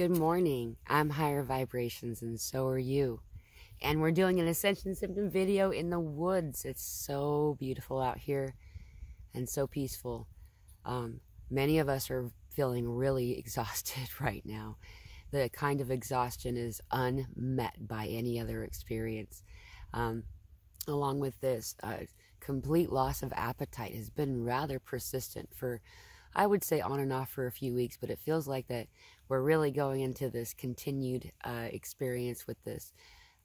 Good morning. I'm higher vibrations and so are you. And we're doing an Ascension Symptom video in the woods. It's so beautiful out here and so peaceful. Many of us are feeling really exhausted right now. The kind of exhaustion is unmet by any other experience. Along with this, complete loss of appetite has been rather persistent for, I would say, on and off for a few weeks, but it feels like that we're really going into this continued experience with this.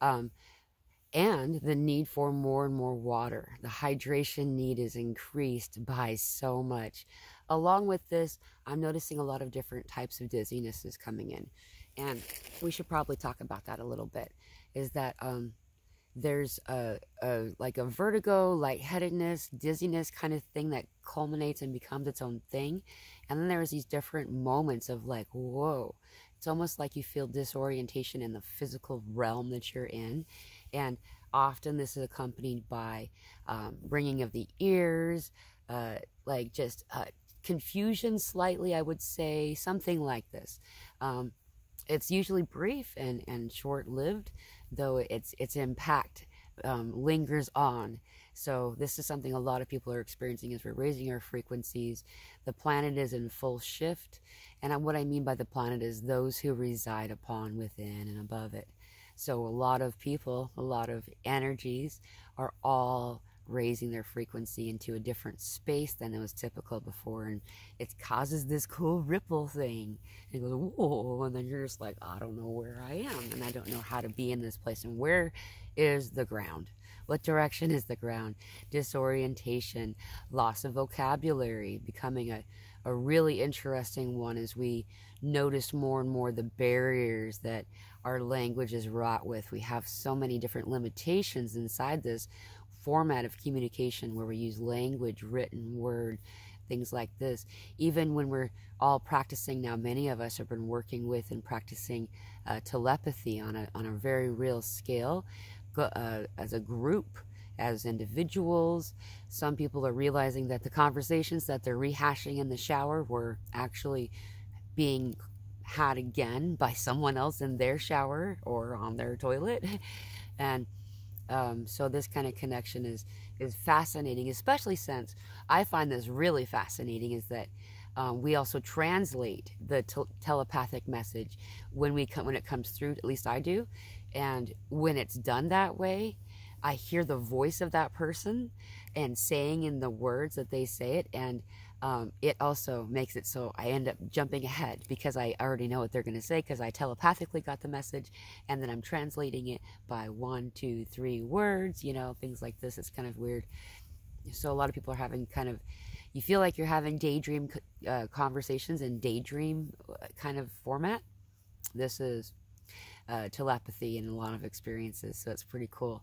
And the need for more and more water. The hydration need is increased by so much. Along with this, I'm noticing a lot of different types of dizzinesses coming in. And we should probably talk about that a little bit. Is that there's like a vertigo, lightheadedness, dizziness kind of thing that culminates and becomes its own thing. And then there's these different moments of like, whoa. It's almost like you feel disorientation in the physical realm that you're in. And often this is accompanied by ringing of the ears, like just confusion slightly, I would say, something like this. It's usually brief and short-lived, though its impact lingers on. So this is something a lot of people are experiencing as we're raising our frequencies. The planet is in full shift. And what I mean by the planet is those who reside upon, within, and above it. So a lot of people, a lot of energies are all raising their frequency into a different space than it was typical before, and it causes this cool ripple thing. And it goes, whoa, and then you're just like, I don't know where I am, and I don't know how to be in this place, and where is the ground? What direction is the ground? Disorientation, loss of vocabulary, becoming a really interesting one as we notice more and more the barriers that our language is wrought with. We have so many different limitations inside this format of communication where we use language, written word, things like this. Even when we're all practicing now, many of us have been working with and practicing telepathy on a very real scale as a group, as individuals. Some people are realizing that the conversations that they're rehashing in the shower were actually being had again by someone else in their shower or on their toilet. And so this kind of connection is fascinating, especially since I find this really fascinating is that we also translate the telepathic message when it comes through, at least I do. And when it's done that way, I hear the voice of that person and saying in the words that they say it, and it also makes it so I end up jumping ahead because I already know what they're going to say because I telepathically got the message, and then I'm translating it by 1, 2, 3 words, you know, things like this. It's kind of weird. So a lot of people are having you feel like you're having daydream conversations in daydream kind of format. This is telepathy in a lot of experiences, so it's pretty cool.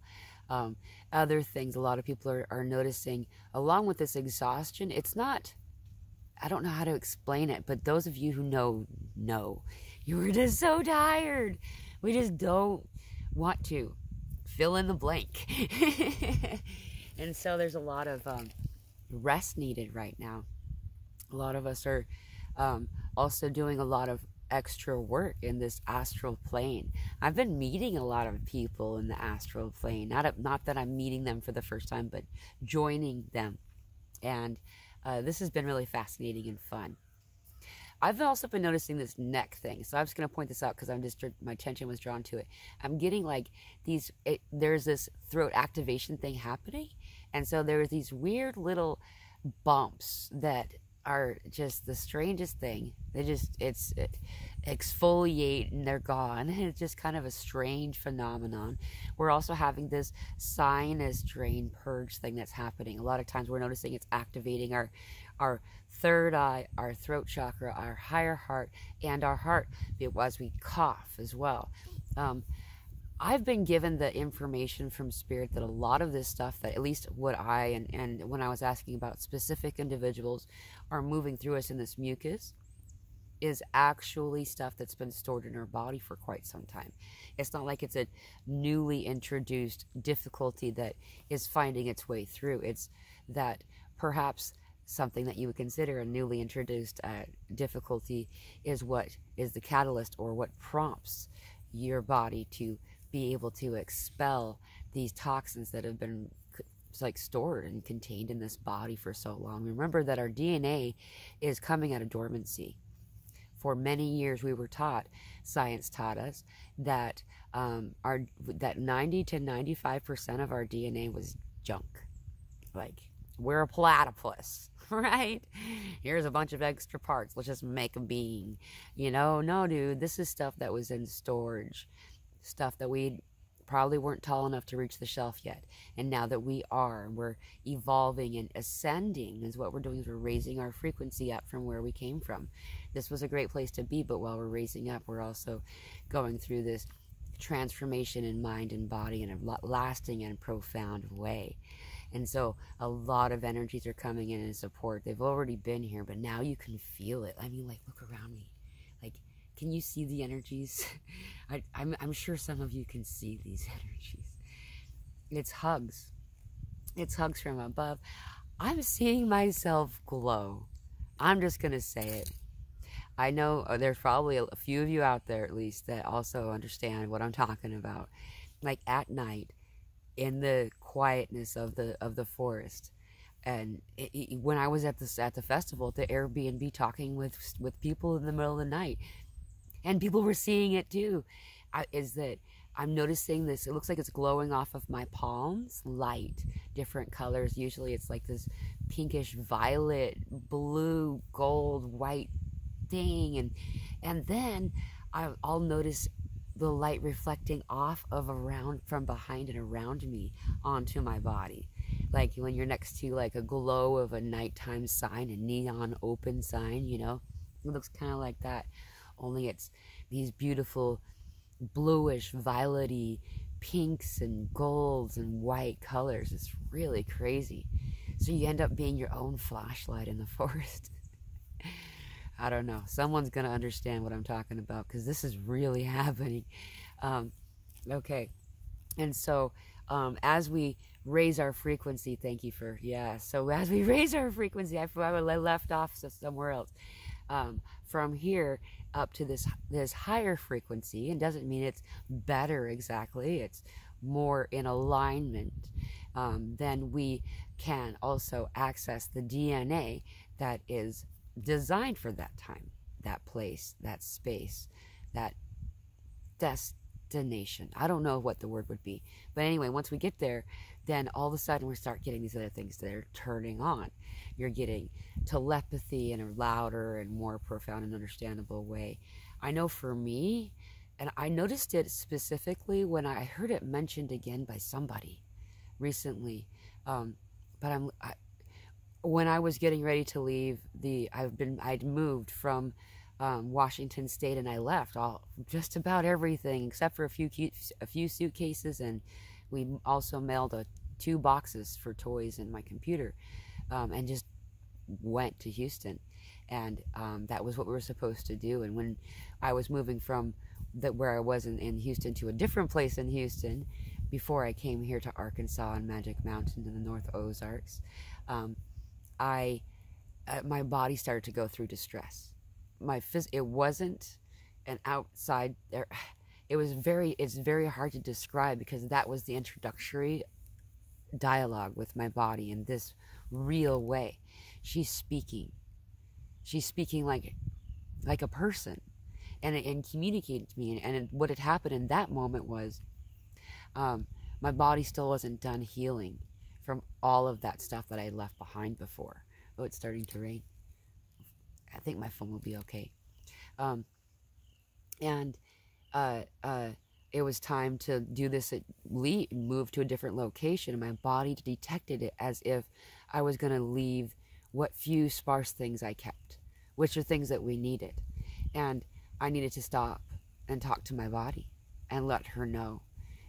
Other things a lot of people are noticing along with this exhaustion, it's not, I don't know how to explain it, but those of you who know, you were just so tired. We just don't want to fill in the blank. And so there's a lot of rest needed right now. A lot of us are also doing a lot of extra work in this astral plane. I've been meeting a lot of people in the astral plane. Not that I'm meeting them for the first time, but joining them. And this has been really fascinating and fun. I've also been noticing this neck thing. So I'm just going to point this out because my attention was drawn to it. I'm getting like there's this throat activation thing happening. And so there's these weird little bumps that are just the strangest thing. It's exfoliate and they're gone. It's just kind of a strange phenomenon. We're also having this sinus drain purge thing that's happening. A lot of times we're noticing it's activating our third eye, our throat chakra, our higher heart, and our heart as we cough as well. I've been given the information from Spirit that a lot of this stuff, that at least what and when I was asking about specific individuals are moving through us in this mucus, is actually stuff that's been stored in our body for quite some time. It's not like it's a newly introduced difficulty that is finding its way through. It's that perhaps something that you would consider a newly introduced difficulty is what is the catalyst, or what prompts your body to be able to expel these toxins that have been like stored and contained in this body for so long. Remember that our DNA is coming out of dormancy. For many years we were taught, science taught us, that that 90 to 95% of our DNA was junk. Like, we're a platypus, right? Here's a bunch of extra parts, let's just make a being. No, dude, this is stuff that was in storage, stuff that we probably weren't tall enough to reach the shelf yet. And now that we are, we're evolving and ascending, is what we're doing, is we're raising our frequency up from where we came from. This was a great place to be, but while we're raising up, we're also going through this transformation in mind and body in a lasting and profound way. And so a lot of energies are coming in support. They've already been here, but now you can feel it. I mean, like, look around me. Like, can you see the energies? I'm sure some of you can see these energies. It's hugs. It's hugs from above. I'm seeing myself glow. I'm just going to say it. I know there's probably a few of you out there, at least, that also understand what I'm talking about. Like, at night, in the quietness of the forest, and when I was at the festival, at the Airbnb, talking with people in the middle of the night, and people were seeing it too, is that I'm noticing this. It looks like it's glowing off of my palms, light, different colors. Usually it's like this pinkish violet, blue, gold, white thing, and then I'll notice the light reflecting off of from behind and around me onto my body. Like when you're next to like a glow of a nighttime sign, a neon open sign, it looks kind of like that, only it's these beautiful bluish, violety pinks and golds and white colors. It's really crazy. So you end up being your own flashlight in the forest. I don't know. Someone's going to understand what I'm talking about, because this is really happening. Okay. And so as we raise our frequency, so as we raise our frequency, I left off somewhere else. From here up to this higher frequency, and doesn't mean it's better exactly, it's more in alignment, then we can also access the DNA that is designed for that time, that place, that space, that destination. I don't know what the word would be, but anyway, once we get there, then all of a sudden we start getting these other things that are turning on. You're getting telepathy in a louder and more profound and understandable way. I know for me, and I noticed it specifically when I heard it mentioned again by somebody recently, when I was getting ready to leave, I'd moved from Washington State, and I left just about everything except for a few suitcases, and we also mailed 2 boxes for toys and my computer, and just went to Houston, and that was what we were supposed to do. And when I was moving from where I was in Houston to a different place in Houston, before I came here to Arkansas and Magic Mountain in the North Ozarks, my body started to go through distress. It wasn't an outside there. It's very hard to describe, because that was the introductory dialogue with my body in this real way. She's speaking like a person, and communicating to me. And what had happened in that moment was, my body still wasn't done healing from all of that stuff that I had left behind before. Oh, it's starting to rain. I think my phone will be okay. It was time to do this, move to a different location, and my body detected it as if I was going to leave what few sparse things I kept, which are things that we needed. And I needed to stop and talk to my body and let her know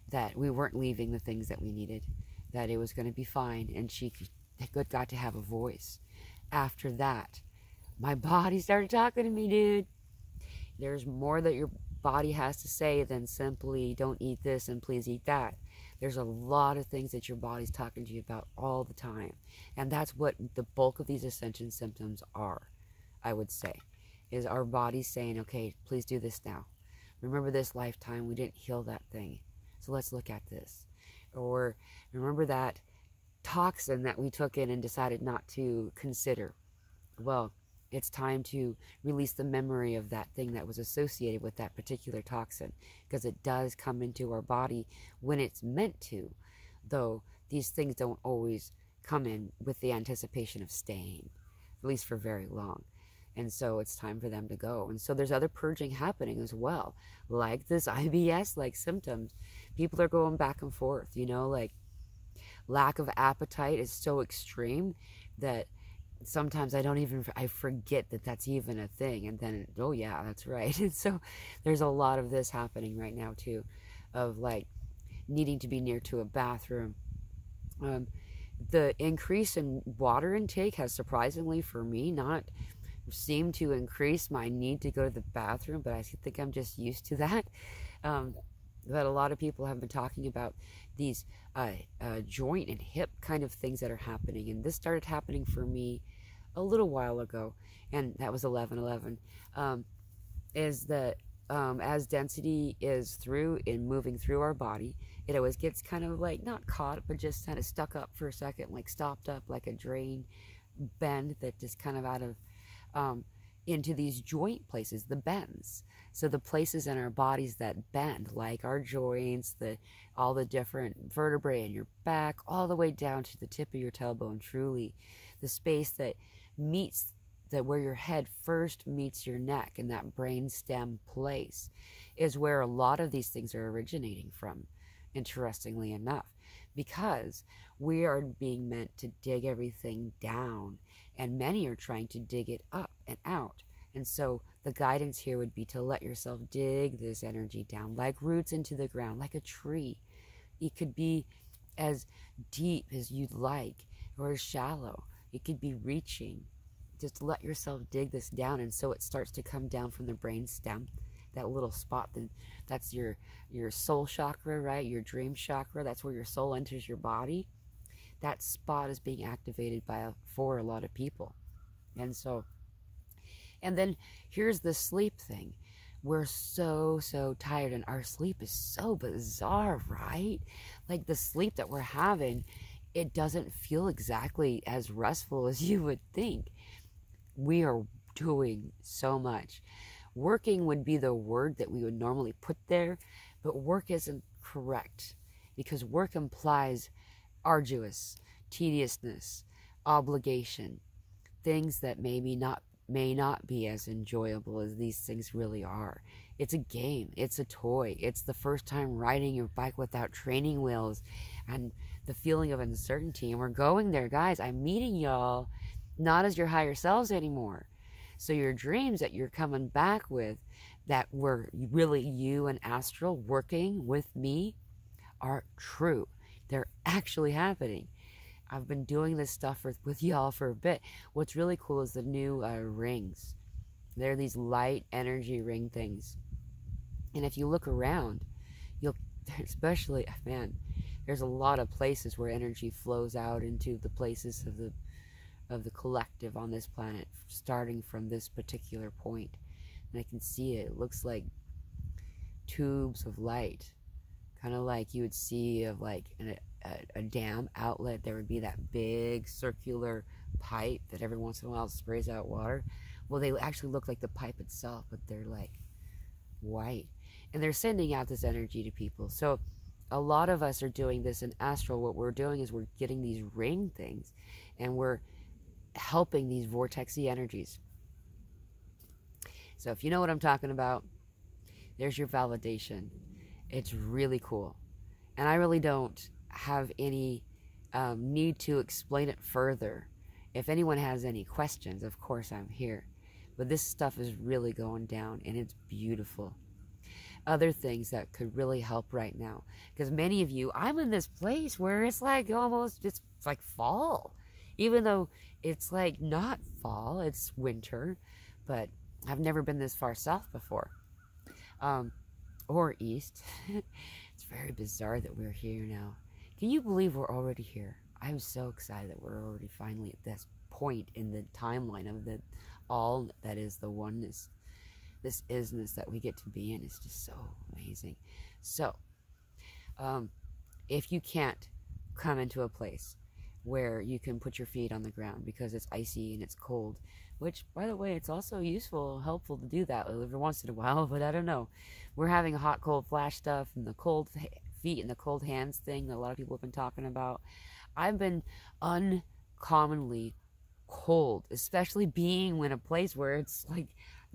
that we weren't leaving the things that we needed, that it was going to be fine, and she got to have a voice. After that, my body started talking to me, dude. There's more that your body has to say than simply don't eat this and please eat that. There's a lot of things that your body's talking to you about all the time. And that's what the bulk of these ascension symptoms are, I would say, is our body saying, okay, please do this now. Remember this lifetime, we didn't heal that thing. So let's look at this. Or remember that toxin that we took in and decided not to consider. Well, it's time to release the memory of that thing that was associated with that particular toxin, because it does come into our body when it's meant to, though these things don't always come in with the anticipation of staying, at least for very long. And so it's time for them to go. And so there's other purging happening as well, like this IBS-like symptoms. People are going back and forth, you know, like lack of appetite is so extreme that sometimes I forget that that's even a thing. And then, oh yeah, that's right. And so there's a lot of this happening right now too, of like needing to be near to a bathroom. The increase in water intake has surprisingly for me not seemed to increase my need to go to the bathroom, but I think I'm just used to that. But a lot of people have been talking about these joint and hip kind of things that are happening. And this started happening for me a little while ago, and that was 11/11, is that as density is through and moving through our body, it always gets kind of like not caught, but just kind of stuck up for a second, like stopped up like a drain bend that just kind of out of into these joint places, the bends. So the places in our bodies that bend, like our joints, all the different vertebrae in your back, all the way down to the tip of your tailbone, truly. The space that meets, that where your head first meets your neck, in that brain stem place, is where a lot of these things are originating from, interestingly enough. Because we are being meant to dig everything down, and many are trying to dig it up and out. And so the guidance here would be to let yourself dig this energy down, like roots into the ground, like a tree. It could be as deep as you'd like, or as shallow. It could be reaching. Just let yourself dig this down, and so it starts to come down from the brain stem, that little spot. Then that's your soul chakra, right? Your dream chakra. That's where your soul enters your body. That spot is being activated for a lot of people. And so, and then here's the sleep thing. We're so tired, and our sleep is so bizarre, right? Like the sleep that we're having, it doesn't feel exactly as restful as you would think. We are doing so much. Working would be the word that we would normally put there, but work isn't correct, because work implies arduous, tediousness, obligation, things that may not be as enjoyable as these things really are. It's a game, it's a toy, it's the first time riding your bike without training wheels, and the feeling of uncertainty. And we're going there, guys. I'm meeting y'all not as your higher selves anymore. So your dreams that you're coming back with, that were really you and astral working with me, are true. They're actually happening. I've been doing this stuff with y'all for a bit. What's really cool is the new rings. They're these light energy ring things. And if you look around, you'll, especially, man, there's a lot of places where energy flows out into the places of the collective on this planet, starting from this particular point. And I can see it. It looks like tubes of light, kind of like you would see of like a dam outlet. There would be that big circular pipe that every once in a while sprays out water. Well, they actually look like the pipe itself, but they're like white, and they're sending out this energy to people. So a lot of us are doing this in astral. What we're doing is we're getting these ring things, and we're helping these vortexy energies. So if you know what I'm talking about, there's your validation. It's really cool. And I really don't have any need to explain it further. If anyone has any questions, of course I'm here. But this stuff is really going down, and it's beautiful. Other things that could really help right now, because many of you, I'm in this place where it's like almost, it's like fall, even though it's like not fall, it's winter. But I've never been this far south before, or east. It's very bizarre that we're here now. Can you believe we're already here? I'm so excited that we're already finally at this point in the timeline of the all that is the oneness. This isness that we get to be in is just so amazing. So, if you can't come into a place where you can put your feet on the ground because it's icy and it's cold, which, by the way, it's also useful, helpful to do that every once in a while, but I don't know. We're having a hot, cold flash stuff and the cold feet and the cold hands thing that a lot of people have been talking about. I've been uncommonly cold, especially being in a place where it's like,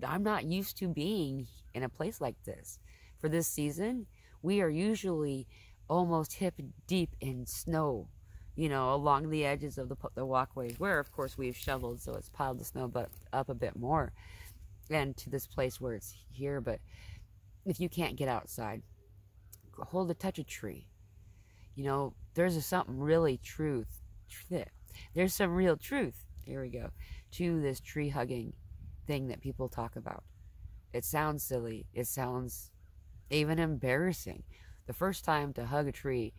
I'm not used to being in a place like this. For this season, we are usually almost hip deep in snow, you know, along the edges of the walkways, where of course we've shoveled, so it's piled the snow but up a bit more, and to this place where it's here. But if you can't get outside, hold a touch a tree. You know, there's something really there's some real truth, here we go, to this tree hugging thing that people talk about. It sounds silly, it sounds even embarrassing. The first time to hug a tree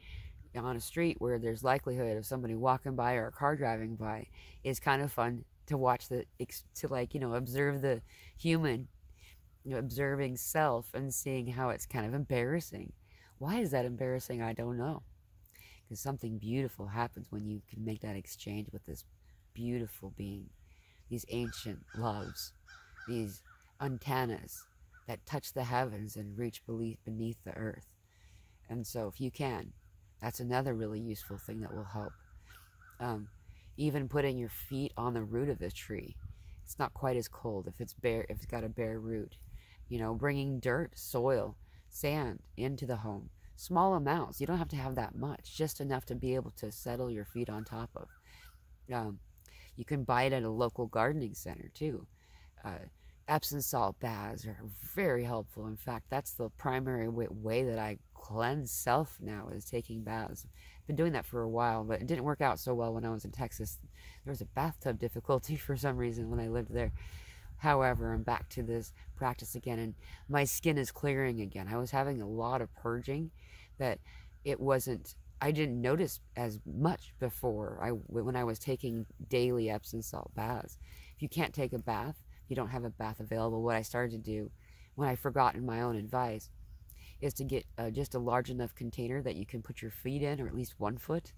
on a street where there's likelihood of somebody walking by or a car driving by is kind of fun to watch, observe the human, observing self and seeing how it's kind of embarrassing. Why is that embarrassing? I don't know. Because something beautiful happens when you can make that exchange with this beautiful being, these ancient loves, these antennas that touch the heavens and reach beneath the earth. And so if you can, that's another really useful thing that will help. Even putting your feet on the root of a tree. It's not quite as cold if it's bare, if it's got a bare root. You know, bringing dirt, soil, sand into the home. Small amounts. You don't have to have that much. Just enough to be able to settle your feet on top of. You can buy it at a local gardening center too. Epsom salt baths are very helpful. In fact, that's the primary way that I cleanse self now, is taking baths. I've been doing that for a while, but it didn't work out so well when I was in Texas. There was a bathtub difficulty for some reason when I lived there. However, I'm back to this practice again, and my skin is clearing again. I was having a lot of purging that I didn't notice as much before when I was taking daily Epsom salt baths. If you can't take a bath, you don't have a bath available, what I started to do when I forgotten my own advice is to get just a large enough container that you can put your feet in, or at least 1 foot,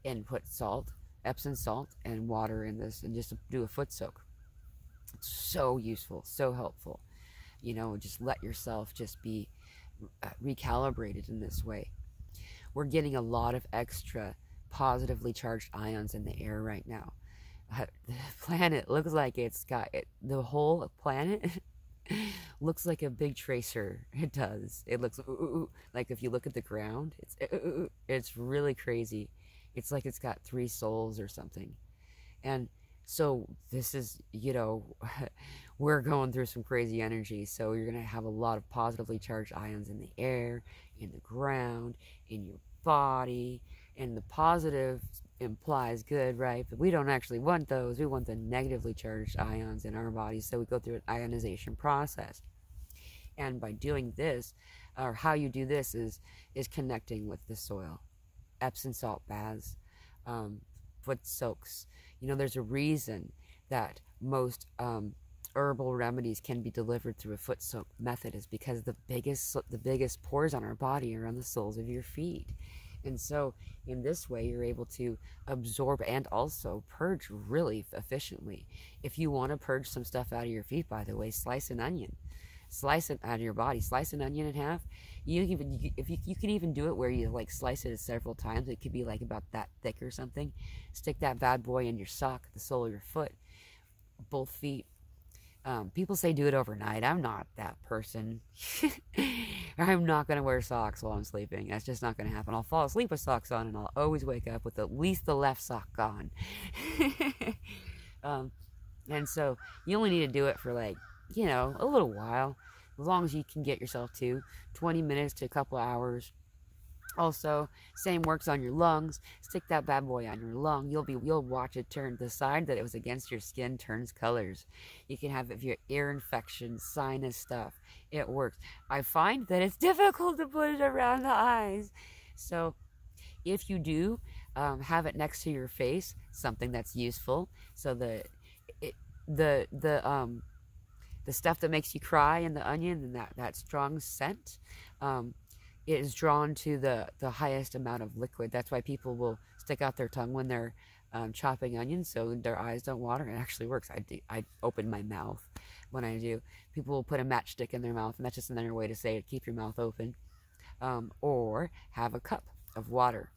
and put salt, Epsom salt, and water in this, and just do a foot soak. It's so useful, so helpful. You know, just let yourself just be recalibrated in this way. We're getting a lot of extra positively charged ions in the air right now. The planet looks like the whole planet looks like a big tracer. It does. It looks like, if you look at the ground, it's really crazy. It's like it's got 3 souls or something. And so this is, we're going through some crazy energy. So you're going to have a lot of positively charged ions in the air, in the ground, in your body. And the positive implies good, right? But we don't actually want those. We want the negatively charged ions in our bodies. So we go through an ionization process. And by doing this, or how you do this, is connecting with the soil. Epsom salt baths, foot soaks. There's a reason that most herbal remedies can be delivered through a foot soak method, is because the biggest pores on our body are on the soles of your feet. And so in this way, you're able to absorb and also purge really efficiently. If you want to purge some stuff out of your feet, by the way, slice an onion. Slice it out of your body. Slice an onion in half. You can even do it where you slice it several times. It could be about that thick or something. Stick that bad boy in your sock, the sole of your foot, both feet. People say do it overnight. I'm not that person. I'm not going to wear socks while I'm sleeping. That's just not going to happen. I'll fall asleep with socks on, and I'll always wake up with at least the left sock on. And so you only need to do it for a little while, as long as you can get yourself to 20 minutes to a couple hours. Also, same works on your lungs. Stick that bad boy on your lung. You'll watch it turn. The side that it was against your skin turns colors. You can have, if your ear infection, sinus stuff, it works. I find that it's difficult to put it around the eyes. So if you do have it next to your face, something that's useful. So the stuff that makes you cry in the onion, and that strong scent, it is drawn to the highest amount of liquid. That's why people will stick out their tongue when they're chopping onions, so their eyes don't water. It actually works. I open my mouth when I do. People will put a matchstick in their mouth, and that's just another way to say it, keep your mouth open. Or have a cup of water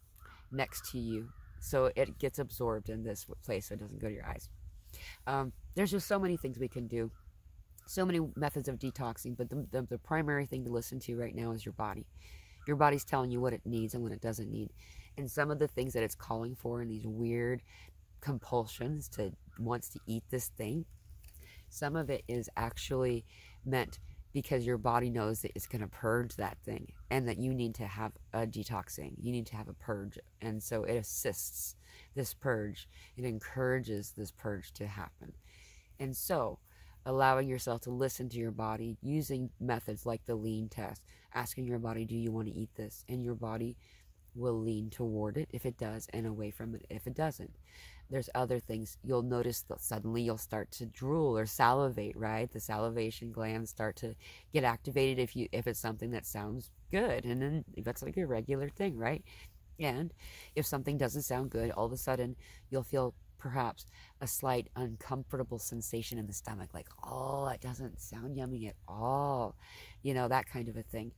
next to you so it gets absorbed in this place so it doesn't go to your eyes. There's just so many things we can do. So many methods of detoxing, but the primary thing to listen to right now is your body. Your body's telling you what it needs and what it doesn't need. And some of the things that it's calling for in these weird compulsions to wants to eat this thing, some of it is actually meant because your body knows that it's going to purge that thing and that you need to have a detoxing. You need to have a purge. And so it assists this purge. It encourages this purge to happen. And so allowing yourself to listen to your body using methods like the lean test, asking your body, do you want to eat this? And your body will lean toward it if it does, and away from it if it doesn't. There's other things. You'll notice that suddenly you'll start to drool or salivate, right? The salivation glands start to get activated if it's something that sounds good, and then that's like a regular thing, right? And if something doesn't sound good, all of a sudden you'll feel perhaps a slight uncomfortable sensation in the stomach, like, oh, it doesn't sound yummy at all, that kind of a thing.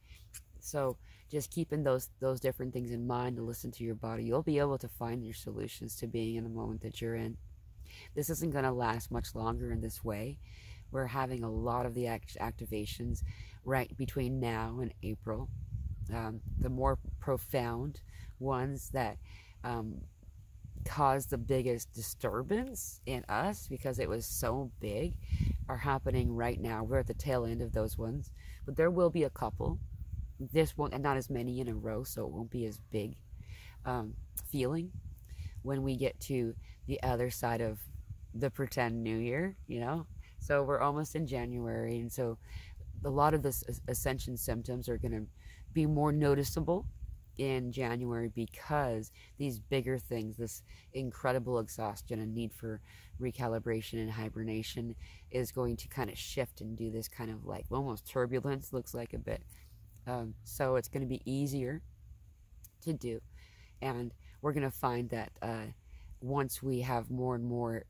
So just keeping those different things in mind to listen to your body, you'll be able to find your solutions to being in the moment that you're in. This isn't going to last much longer in this way. We're having a lot of the activations right between now and April. The more profound ones that caused the biggest disturbance in us because it was so big are happening right now. We're at the tail end of those ones, but there will be a couple. This won't, and not as many in a row, so it won't be as big feeling when we get to the other side of the pretend New Year, So we're almost in January, and so a lot of the Ascension symptoms are going to be more noticeable in January because these bigger things, this incredible exhaustion and need for recalibration and hibernation is going to kind of shift and do this kind of like almost turbulence, looks like a bit. So it's going to be easier to do. And we're going to find that once we have more and more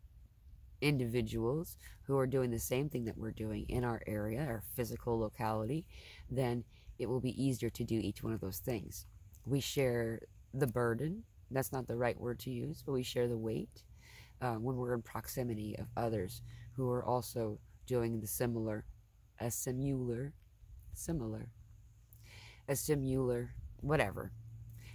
individuals who are doing the same thing that we're doing in our area, our physical locality, then it will be easier to do each one of those things. We share the burden. That's not the right word to use, but we share the weight when we're in proximity of others who are also doing the similar, whatever.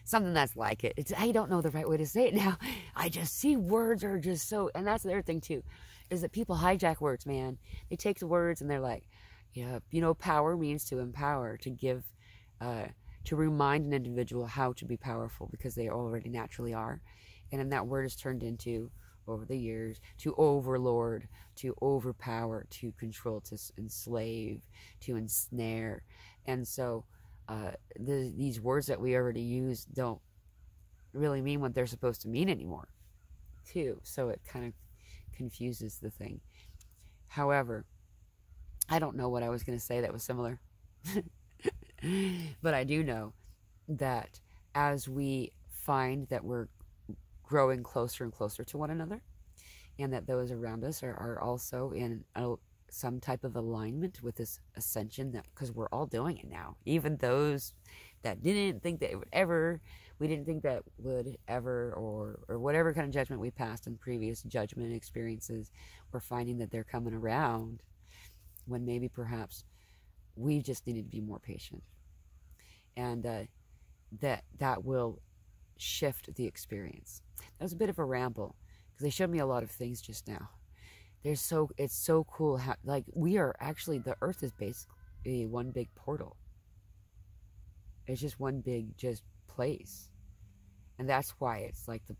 Something that's like it. I don't know the right way to say it now. I just see words are just so, and that's the other thing too, is that people hijack words, man. They take the words and they're like, yeah, power means to empower, to give, to remind an individual how to be powerful because they already naturally are. And then that word is turned into, over the years, to overlord, to overpower, to control, to enslave, to ensnare. And so these words that we already use don't really mean what they're supposed to mean anymore, too. So it kind of confuses the thing. However, I don't know what I was going to say that was similar. But I do know that as we find that we're growing closer and closer to one another, and that those around us are also in some type of alignment with this ascension, that because we're all doing it now, even those that didn't think that it would ever, we didn't think that would ever, or whatever kind of judgment we passed in previous judgment experiences, we're finding that they're coming around when maybe perhaps we just needed to be more patient. And that will shift the experience. That was a bit of a ramble because they showed me a lot of things just now. It's so cool how, like, we are actually, the earth is basically one big portal. It's just one big just place. And that's why it's like the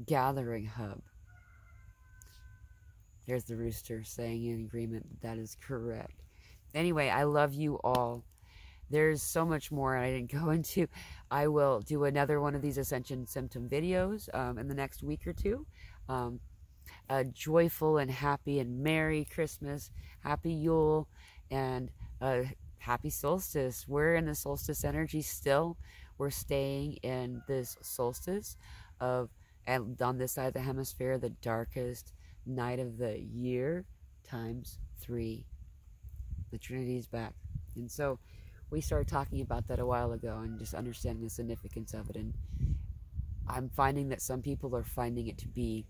gathering hub. There's the rooster saying in agreement that is correct. Anyway, I love you all. There's so much more I didn't go into. I will do another one of these Ascension Symptom videos in the next week or two. A joyful and happy and Merry Christmas, Happy Yule, and Happy Solstice. We're in the solstice energy still. We're staying in this solstice of, and on this side of the hemisphere, the darkest night of the year times 3. The Trinity is back. And so we started talking about that a while ago and just understanding the significance of it. And I'm finding that some people are finding it to be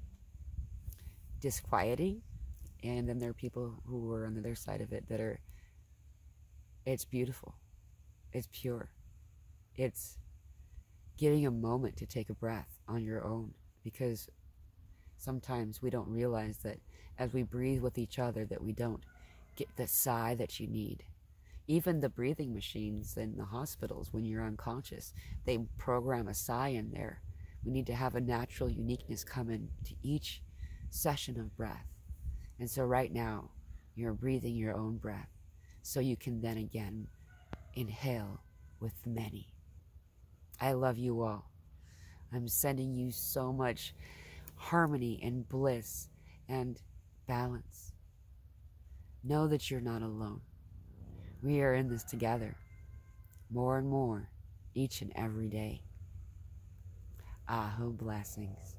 disquieting. And then there are people who are on the other side of it that are, it's beautiful. It's pure. It's getting a moment to take a breath on your own, because sometimes we don't realize that as we breathe with each other that we don't get the sigh that you need. Even the breathing machines in the hospitals, when you're unconscious, they program a sigh in there. We need to have a natural uniqueness come into each session of breath. And so right now, you're breathing your own breath, so you can then again inhale with many. I love you all. I'm sending you so much harmony and bliss and balance. Know that you're not alone. We are in this together, more and more, each and every day. Aho blessings.